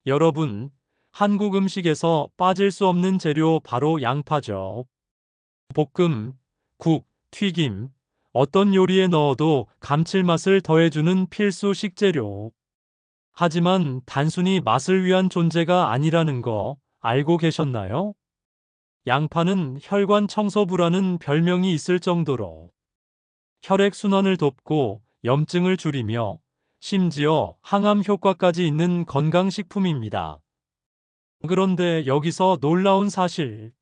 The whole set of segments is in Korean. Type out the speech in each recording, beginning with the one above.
여러분, 한국 음식에서 빠질 수 없는 재료 바로 양파죠. 볶음, 국, 튀김, 어떤 요리에 넣어도 감칠맛을 더해주는 필수 식재료. 하지만 단순히 맛을 위한 존재가 아니라는 거 알고 계셨나요? 양파는 혈관 청소부라는 별명이 있을 정도로 혈액순환을 돕고 염증을 줄이며 심지어 항암 효과까지 있는 건강식품입니다. 그런데 여기서 놀라운 사실.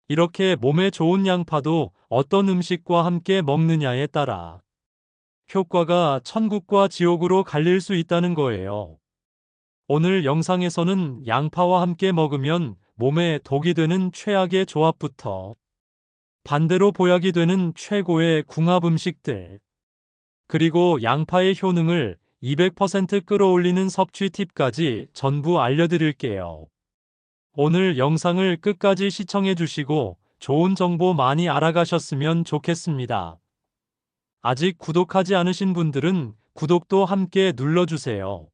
이렇게 몸에 좋은 양파도 어떤 음식과 함께 먹느냐에 따라 효과가 천국과 지옥으로 갈릴 수 있다는 거예요. 오늘 영상에서는 양파와 함께 먹으면 몸에 독이 되는 최악의 조합부터 반대로 보약이 되는 최고의 궁합 음식들, 그리고 양파의 효능을 200% 끌어올리는 섭취 팁까지 전부 알려드릴게요. 오늘 영상을 끝까지 시청해 주시고 좋은 정보 많이 알아가셨으면 좋겠습니다. 아직 구독하지 않으신 분들은 구독도 함께 눌러주세요.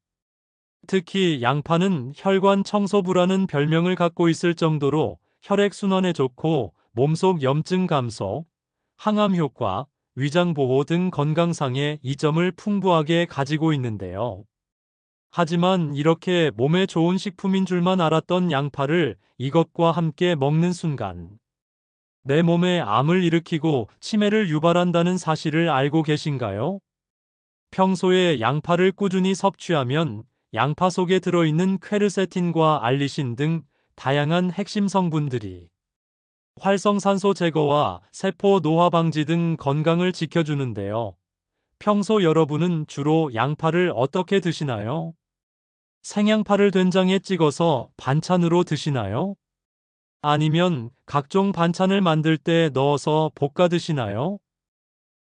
특히 양파는 혈관 청소부라는 별명을 갖고 있을 정도로 혈액순환에 좋고 몸속 염증 감소, 항암 효과, 위장 보호 등 건강상의 이점을 풍부하게 가지고 있는데요. 하지만 이렇게 몸에 좋은 식품인 줄만 알았던 양파를 이것과 함께 먹는 순간 내 몸에 암을 일으키고 치매를 유발한다는 사실을 알고 계신가요? 평소에 양파를 꾸준히 섭취하면 양파 속에 들어있는 퀘르세틴과 알리신 등 다양한 핵심 성분들이 활성산소 제거와 세포 노화 방지 등 건강을 지켜주는데요. 평소 여러분은 주로 양파를 어떻게 드시나요? 생양파를 된장에 찍어서 반찬으로 드시나요? 아니면 각종 반찬을 만들 때 넣어서 볶아 드시나요?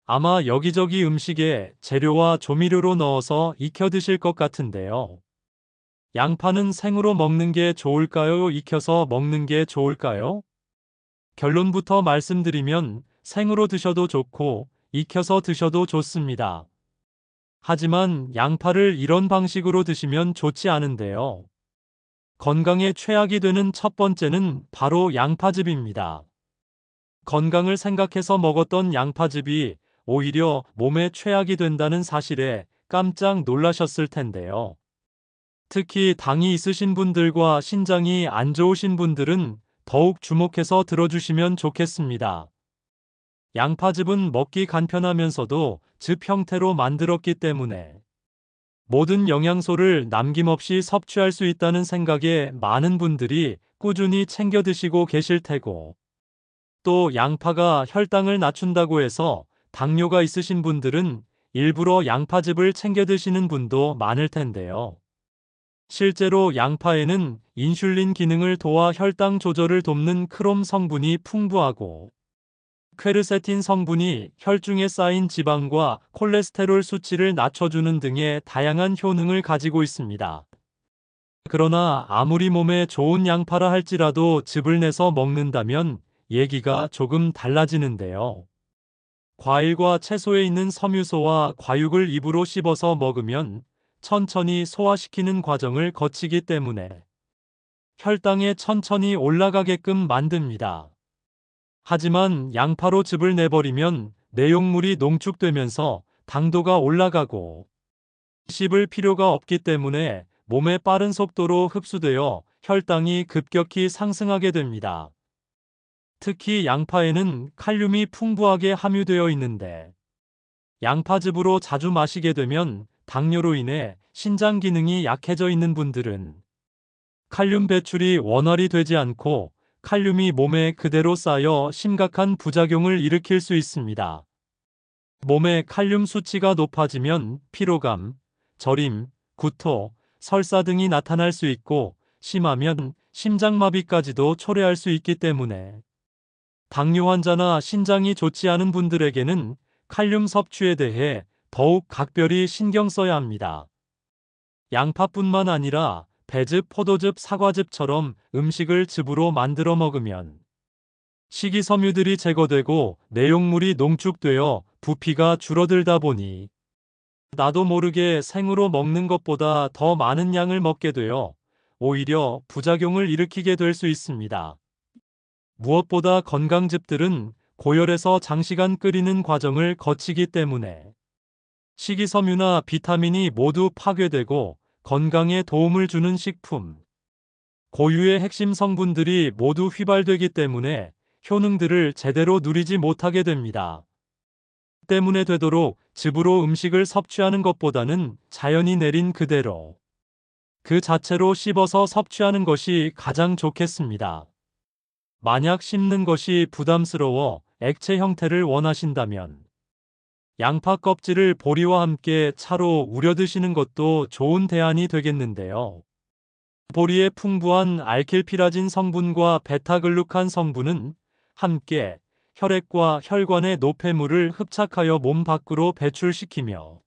아마 여기저기 음식에 재료와 조미료로 넣어서 익혀 드실 것 같은데요. 양파는 생으로 먹는 게 좋을까요? 익혀서 먹는 게 좋을까요? 결론부터 말씀드리면 생으로 드셔도 좋고 익혀서 드셔도 좋습니다. 하지만 양파를 이런 방식으로 드시면 좋지 않은데요. 건강에 최악이 되는 첫 번째는 바로 양파즙입니다. 건강을 생각해서 먹었던 양파즙이 오히려 몸에 최악이 된다는 사실에 깜짝 놀라셨을 텐데요. 특히 당이 있으신 분들과 신장이 안 좋으신 분들은 더욱 주목해서 들어주시면 좋겠습니다. 양파즙은 먹기 간편하면서도 즙 형태로 만들었기 때문에 모든 영양소를 남김없이 섭취할 수 있다는 생각에 많은 분들이 꾸준히 챙겨 드시고 계실 테고, 또 양파가 혈당을 낮춘다고 해서 당뇨가 있으신 분들은 일부러 양파즙을 챙겨 드시는 분도 많을 텐데요. 실제로 양파에는 인슐린 기능을 도와 혈당 조절을 돕는 크롬 성분이 풍부하고, 퀘르세틴 성분이 혈중에 쌓인 지방과 콜레스테롤 수치를 낮춰주는 등의 다양한 효능을 가지고 있습니다. 그러나 아무리 몸에 좋은 양파라 할지라도 즙을 내서 먹는다면 얘기가 조금 달라지는데요. 과일과 채소에 있는 섬유소와 과육을 입으로 씹어서 먹으면 천천히 소화시키는 과정을 거치기 때문에 혈당에 천천히 올라가게끔 만듭니다. 하지만 양파로 즙을 내버리면 내용물이 농축되면서 당도가 올라가고 씹을 필요가 없기 때문에 몸에 빠른 속도로 흡수되어 혈당이 급격히 상승하게 됩니다. 특히 양파에는 칼륨이 풍부하게 함유되어 있는데 양파즙으로 자주 마시게 되면 당뇨로 인해 신장 기능이 약해져 있는 분들은 칼륨 배출이 원활히 되지 않고 칼륨이 몸에 그대로 쌓여 심각한 부작용을 일으킬 수 있습니다. 몸의 칼륨 수치가 높아지면 피로감, 저림, 구토, 설사 등이 나타날 수 있고 심하면 심장마비까지도 초래할 수 있기 때문에 당뇨 환자나 신장이 좋지 않은 분들에게는 칼륨 섭취에 대해 더욱 각별히 신경 써야 합니다. 양파뿐만 아니라 배즙, 포도즙, 사과즙처럼 음식을 즙으로 만들어 먹으면 식이섬유들이 제거되고 내용물이 농축되어 부피가 줄어들다 보니 나도 모르게 생으로 먹는 것보다 더 많은 양을 먹게 되어 오히려 부작용을 일으키게 될 수 있습니다. 무엇보다 건강즙들은 고열에서 장시간 끓이는 과정을 거치기 때문에 식이섬유나 비타민이 모두 파괴되고 건강에 도움을 주는 식품, 고유의 핵심 성분들이 모두 휘발되기 때문에 효능들을 제대로 누리지 못하게 됩니다. 때문에 되도록 즙으로 음식을 섭취하는 것보다는 자연이 내린 그대로 그 자체로 씹어서 섭취하는 것이 가장 좋겠습니다. 만약 씹는 것이 부담스러워 액체 형태를 원하신다면 양파 껍질을 보리와 함께 차로 우려 드시는 것도 좋은 대안이 되겠는데요. 보리의 풍부한 알킬피라진 성분과 베타글루칸 성분은 함께 혈액과 혈관의 노폐물을 흡착하여 몸 밖으로 배출시키며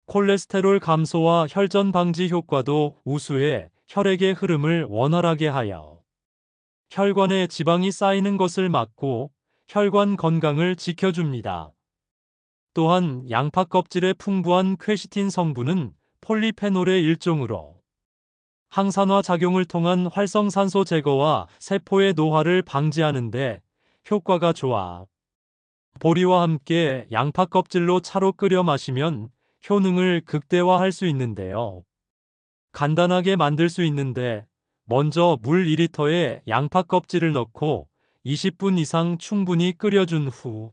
콜레스테롤 감소와 혈전 방지 효과도 우수해 혈액의 흐름을 원활하게 하여 혈관에 지방이 쌓이는 것을 막고 혈관 건강을 지켜줍니다. 또한 양파 껍질의 풍부한 퀘시틴 성분은 폴리페놀의 일종으로 항산화 작용을 통한 활성산소 제거와 세포의 노화를 방지하는 데 효과가 좋아 보리와 함께 양파 껍질로 차로 끓여 마시면 효능을 극대화할 수 있는데요. 간단하게 만들 수 있는데 먼저 물 2리터에 양파 껍질을 넣고 20분 이상 충분히 끓여준 후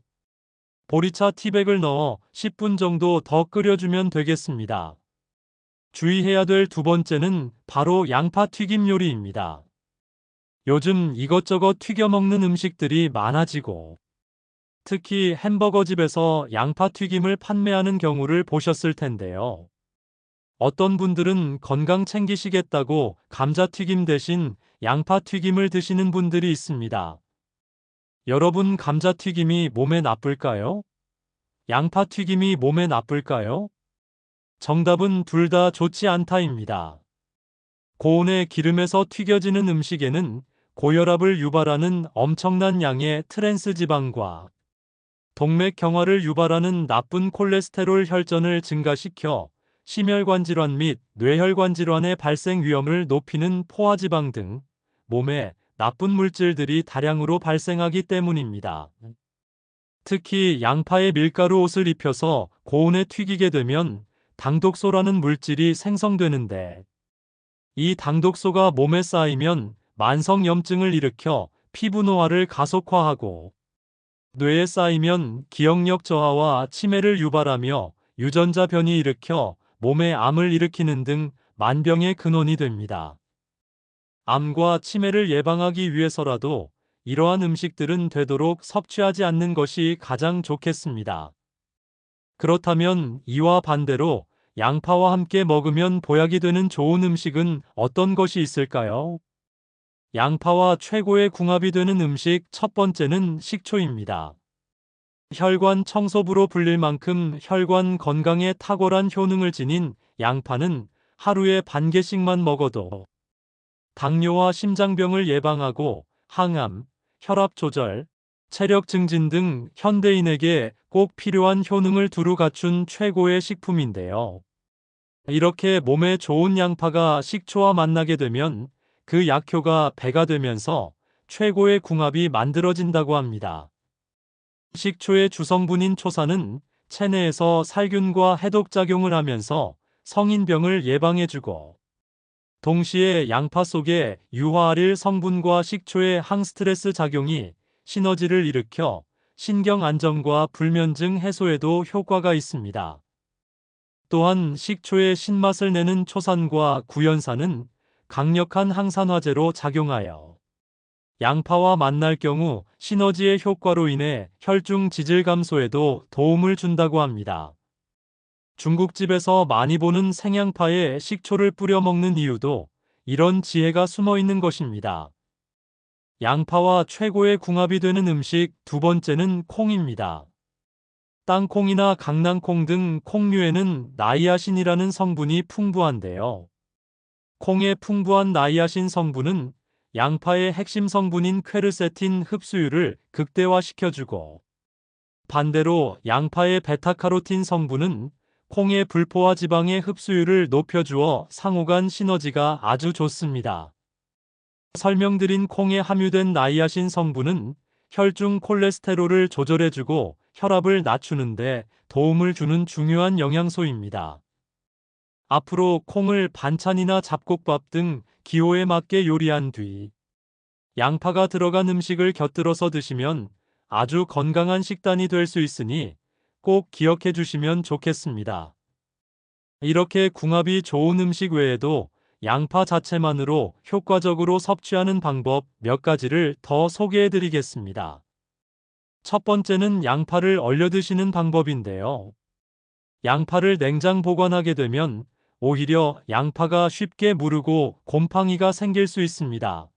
보리차 티백을 넣어 10분 정도 더 끓여주면 되겠습니다. 주의해야 될 두 번째는 바로 양파 튀김 요리입니다. 요즘 이것저것 튀겨 먹는 음식들이 많아지고 특히 햄버거집에서 양파 튀김을 판매하는 경우를 보셨을 텐데요. 어떤 분들은 건강 챙기시겠다고 감자튀김 대신 양파튀김을 드시는 분들이 있습니다. 여러분, 감자튀김이 몸에 나쁠까요? 양파튀김이 몸에 나쁠까요? 정답은 둘 다 좋지 않다입니다. 고온의 기름에서 튀겨지는 음식에는 고혈압을 유발하는 엄청난 양의 트랜스 지방과 동맥경화를 유발하는 나쁜 콜레스테롤 혈전을 증가시켜 심혈관 질환 및 뇌혈관 질환의 발생 위험을 높이는 포화지방 등 몸에 나쁜 물질들이 다량으로 발생하기 때문입니다. 특히 양파에 밀가루 옷을 입혀서 고온에 튀기게 되면 당독소라는 물질이 생성되는데 이 당독소가 몸에 쌓이면 만성염증을 일으켜 피부 노화를 가속화하고 뇌에 쌓이면 기억력 저하와 치매를 유발하며 유전자 변이 일으켜 몸에 암을 일으키는 등 만병의 근원이 됩니다. 암과 치매를 예방하기 위해서라도 이러한 음식들은 되도록 섭취하지 않는 것이 가장 좋겠습니다. 그렇다면 이와 반대로 양파와 함께 먹으면 보약이 되는 좋은 음식은 어떤 것이 있을까요? 양파와 최고의 궁합이 되는 음식 첫 번째는 식초입니다. 혈관 청소부로 불릴 만큼 혈관 건강에 탁월한 효능을 지닌 양파는 하루에 반 개씩만 먹어도 당뇨와 심장병을 예방하고 항암, 혈압 조절, 체력 증진 등 현대인에게 꼭 필요한 효능을 두루 갖춘 최고의 식품인데요. 이렇게 몸에 좋은 양파가 식초와 만나게 되면 그 약효가 배가 되면서 최고의 궁합이 만들어진다고 합니다. 식초의 주성분인 초산은 체내에서 살균과 해독작용을 하면서 성인병을 예방해주고 동시에 양파 속의 유화아릴 성분과 식초의 항스트레스 작용이 시너지를 일으켜 신경 안정과 불면증 해소에도 효과가 있습니다. 또한 식초의 신맛을 내는 초산과 구연산은 강력한 항산화제로 작용하여 양파와 만날 경우 시너지의 효과로 인해 혈중 지질 감소에도 도움을 준다고 합니다. 중국집에서 많이 보는 생양파에 식초를 뿌려 먹는 이유도 이런 지혜가 숨어 있는 것입니다. 양파와 최고의 궁합이 되는 음식 두 번째는 콩입니다. 땅콩이나 강낭콩 등 콩류에는 나이아신이라는 성분이 풍부한데요. 콩의 풍부한 나이아신 성분은 양파의 핵심 성분인 퀘르세틴 흡수율을 극대화시켜주고 반대로 양파의 베타카로틴 성분은 콩의 불포화 지방의 흡수율을 높여주어 상호간 시너지가 아주 좋습니다. 설명드린 콩에 함유된 나이아신 성분은 혈중 콜레스테롤을 조절해주고 혈압을 낮추는데 도움을 주는 중요한 영양소입니다. 앞으로 콩을 반찬이나 잡곡밥 등 기호에 맞게 요리한 뒤 양파가 들어간 음식을 곁들여서 드시면 아주 건강한 식단이 될 수 있으니 꼭 기억해 주시면 좋겠습니다. 이렇게 궁합이 좋은 음식 외에도 양파 자체만으로 효과적으로 섭취하는 방법 몇 가지를 더 소개해 드리겠습니다. 첫 번째는 양파를 얼려 드시는 방법인데요. 양파를 냉장 보관하게 되면 오히려 양파가 쉽게 무르고 곰팡이가 생길 수 있습니다.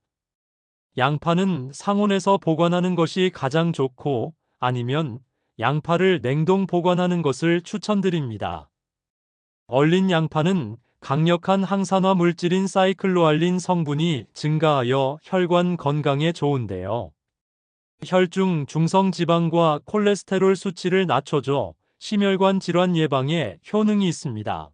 양파는 상온에서 보관하는 것이 가장 좋고 아니면 양파를 냉동 보관하는 것을 추천드립니다. 얼린 양파는 강력한 항산화 물질인 사이클로알린 성분이 증가하여 혈관 건강에 좋은데요. 혈중 중성 지방과 콜레스테롤 수치를 낮춰줘 심혈관 질환 예방에 효능이 있습니다.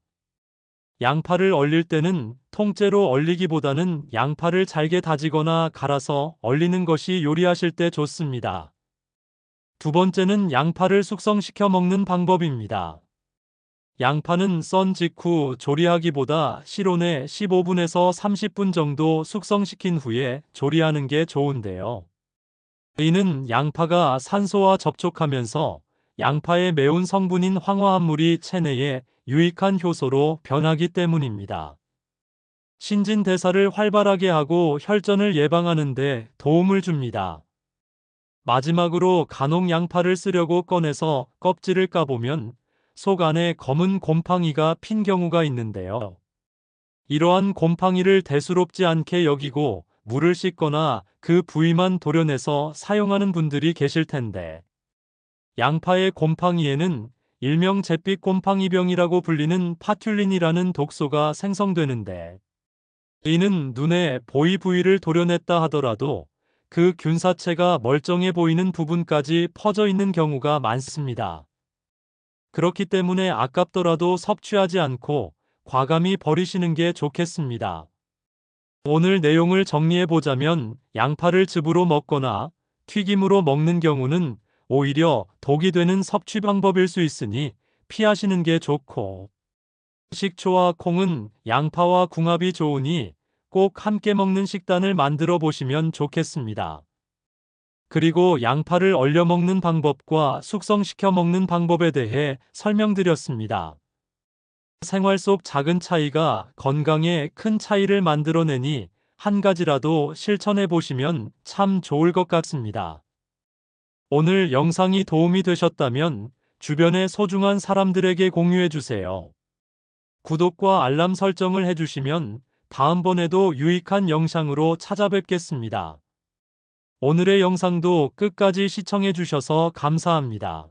양파를 얼릴 때는 통째로 얼리기보다는 양파를 잘게 다지거나 갈아서 얼리는 것이 요리하실 때 좋습니다. 두 번째는 양파를 숙성시켜 먹는 방법입니다. 양파는 썬 직후 조리하기보다 실온에 15분에서 30분 정도 숙성시킨 후에 조리하는 게 좋은데요. 이는 양파가 산소와 접촉하면서 양파의 매운 성분인 황화합물이 체내에 유익한 효소로 변하기 때문입니다. 신진대사를 활발하게 하고 혈전을 예방하는 데 도움을 줍니다. 마지막으로 간혹 양파를 쓰려고 꺼내서 껍질을 까보면 속 안에 검은 곰팡이가 핀 경우가 있는데요. 이러한 곰팡이를 대수롭지 않게 여기고 물을 씻거나 그 부위만 도려내서 사용하는 분들이 계실 텐데, 양파의 곰팡이에는 일명 잿빛 곰팡이병이라고 불리는 파퓰린이라는 독소가 생성되는데, 이는 눈에 보이 부위를 도려냈다 하더라도 그 균사체가 멀쩡해 보이는 부분까지 퍼져 있는 경우가 많습니다. 그렇기 때문에 아깝더라도 섭취하지 않고 과감히 버리시는 게 좋겠습니다. 오늘 내용을 정리해 보자면 양파를 즙으로 먹거나 튀김으로 먹는 경우는 오히려 독이 되는 섭취 방법일 수 있으니 피하시는 게 좋고, 식초와 콩은 양파와 궁합이 좋으니 꼭 함께 먹는 식단을 만들어 보시면 좋겠습니다. 그리고 양파를 얼려 먹는 방법과 숙성시켜 먹는 방법에 대해 설명드렸습니다. 생활 속 작은 차이가 건강에 큰 차이를 만들어내니 한 가지라도 실천해 보시면 참 좋을 것 같습니다. 오늘 영상이 도움이 되셨다면 주변의 소중한 사람들에게 공유해 주세요. 구독과 알람 설정을 해주시면 다음번에도 유익한 영상으로 찾아뵙겠습니다. 오늘의 영상도 끝까지 시청해 주셔서 감사합니다.